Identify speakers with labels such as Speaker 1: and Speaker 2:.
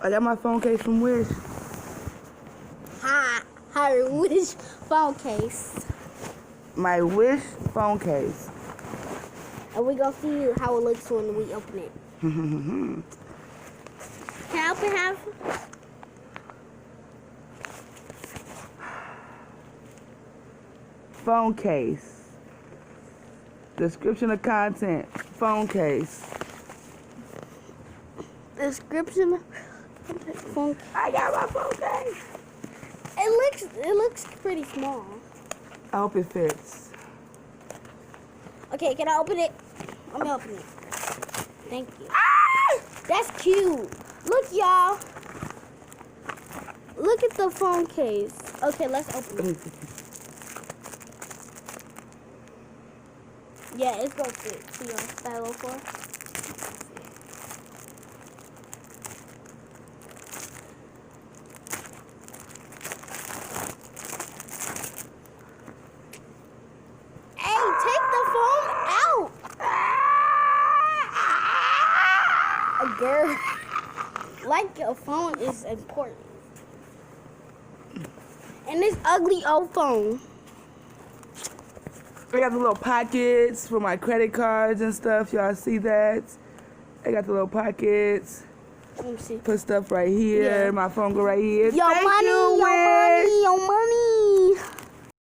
Speaker 1: I got my phone case from Wish.
Speaker 2: Her Wish phone case.
Speaker 1: My Wish phone case.
Speaker 2: And we gonna see how it looks when we open it. Can I open half?
Speaker 1: Phone case. Description of content. Phone case.
Speaker 2: Description. Phone.
Speaker 1: I got my phone case.
Speaker 2: It looks pretty small.
Speaker 1: I hope it fits.
Speaker 2: Okay, can I open it? Let me open it. Thank you.
Speaker 1: Ah!
Speaker 2: That's cute. Look, y'all. Look at the phone case. Okay, let's open it. Yeah, it's gonna fit. See your styrofoam. Hey, take the phone out. A girl, like your phone is important. And this ugly old phone.
Speaker 1: I got the little pockets for my credit cards and stuff. Y'all see that? I got the little pockets.
Speaker 2: Let me see.
Speaker 1: Put stuff right here.
Speaker 2: Yeah.
Speaker 1: My phone go right here.
Speaker 2: Your
Speaker 1: Thank
Speaker 2: money,
Speaker 1: you,
Speaker 2: your
Speaker 1: Wish.
Speaker 2: money, your money.